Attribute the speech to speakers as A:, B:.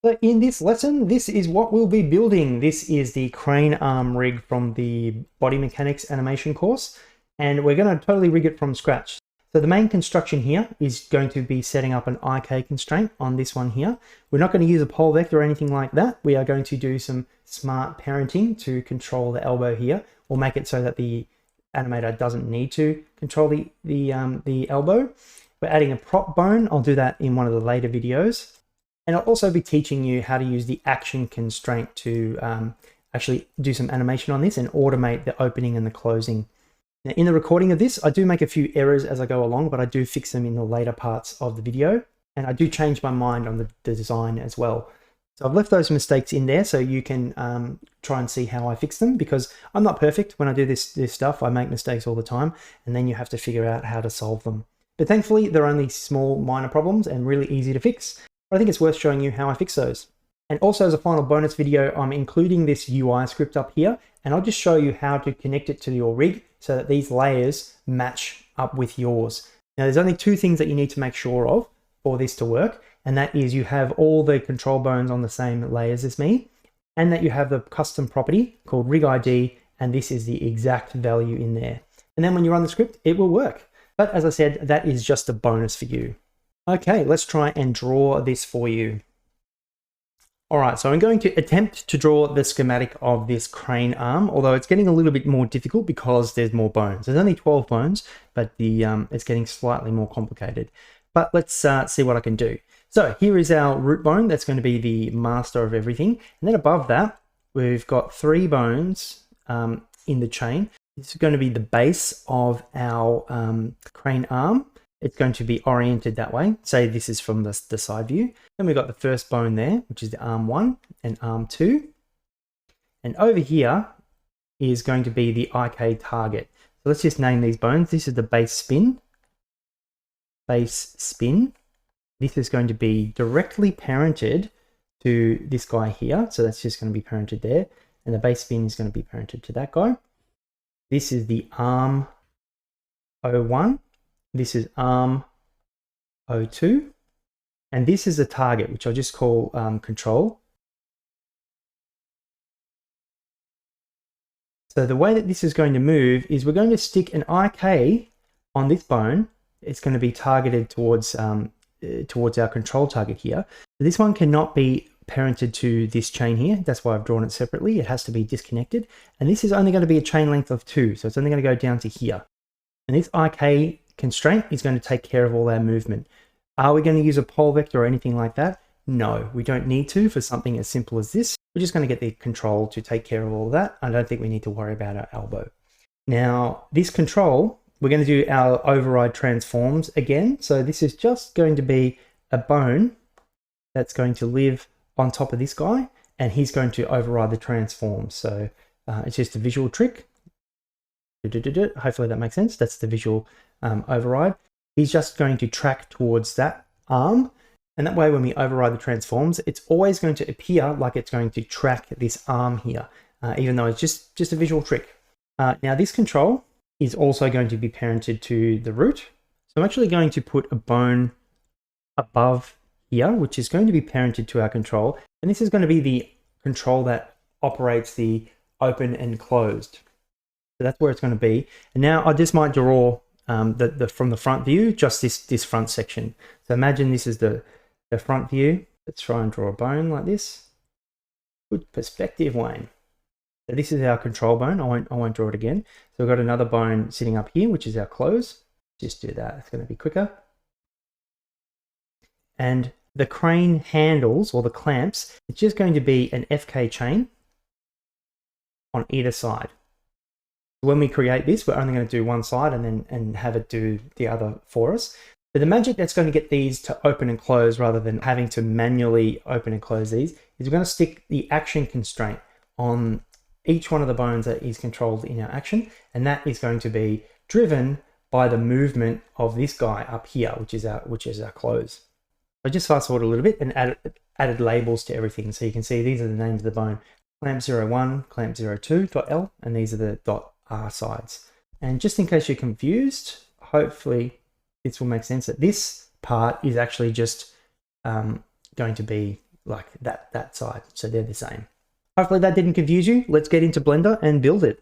A: So in this lesson, this is what we'll be building. This is the crane arm rig from the Body Mechanics animation course, and we're going to totally rig it from scratch. So the main construction here is going to be setting up an IK constraint on this one here. We're not going to use a pole vector or anything like that. We are going to do some smart parenting to control the elbow here, or make it so that the animator doesn't need to control the elbow. We're adding a prop bone. I'll do that in one of the later videos. And I'll also be teaching you how to use the action constraint to actually do some animation on this and automate the opening and the closing. Now, in the recording of this, I do make a few errors as I go along, but I do fix them in the later parts of the video. And I do change my mind on the design as well. So I've left those mistakes in there so you can try and see how I fix them, because I'm not perfect. When I do this stuff, I make mistakes all the time, and then you have to figure out how to solve them. But thankfully, they're only small, minor problems and really easy to fix. But I think it's worth showing you how I fix those. And also, as a final bonus video, I'm including this UI script up here, and I'll just show you how to connect it to your rig so that these layers match up with yours. Now, there's only two things that you need to make sure of for this to work, and that is you have all the control bones on the same layers as me, and that you have the custom property called rig ID, and this is the exact value in there. And then when you run the script, it will work. But as I said, that is just a bonus for you. Okay, let's try and draw this for you. All right, so I'm going to attempt to draw the schematic of this crane arm, although it's getting a little bit more difficult because there's more bones. There's only 12 bones, but it's getting slightly more complicated. But let's see what I can do. So here is our root bone. That's going to be the master of everything. And then above that, we've got 3 bones in the chain. This is going to be the base of our crane arm. It's going to be oriented that way. Say this is from the side view. Then we've got the first bone there, which is the arm 1 and arm 2. And over here is going to be the IK target. So let's just name these bones. This is the base spin. Base spin. This is going to be directly parented to this guy here. So that's just going to be parented there. And the base spin is going to be parented to that guy. This is the arm 01. This is arm 02. And this is the target, which I'll just call control. So the way that this is going to move is we're going to stick an IK on this bone. It's going to be targeted towards our control target here. This one cannot be parented to this chain here. That's why I've drawn it separately. It has to be disconnected. And this is only going to be a chain length of 2. So it's only going to go down to here. And this IK constraint is going to take care of all our movement. Are we going to use a pole vector or anything like that? No, we don't need to for something as simple as this. We're just going to get the control to take care of all of that. I don't think we need to worry about our elbow. Now, this control, we're going to do our override transforms again. So this is just going to be a bone that's going to live on top of this guy, and he's going to override the transform. So it's just a visual trick. Hopefully that makes sense. That's the visual override. He's just going to track towards that arm, and that way when we override the transforms, it's always going to appear like it's going to track this arm here, even though it's just a visual trick. Now this control is also going to be parented to the root. So I'm actually going to put a bone above here, which is going to be parented to our control, and this is going to be the control that operates the open and closed. So that's where it's going to be. And now I just might draw from the front view, just this front section. So imagine this is the front view. Let's try and draw a bone like this. Good perspective, Wayne. So this is our control bone. I won't draw it again. So we've got another bone sitting up here, which is our close. Just do that. It's going to be quicker. And the crane handles, or the clamps, it's just going to be an FK chain on either side. When we create this, we're only going to do one side and have it do the other for us. But the magic that's going to get these to open and close rather than having to manually open and close these is we're going to stick the action constraint on each one of the bones that is controlled in our action, and that is going to be driven by the movement of this guy up here, which is our close. I just fast forward a little bit and added labels to everything, so you can see these are the names of the bone: clamp 01, clamp 02.L, and these are the .R sides. And just in case you're confused, hopefully this will make sense that this part is actually just going to be like that side. So they're the same. Hopefully that didn't confuse you. Let's get into Blender and build it.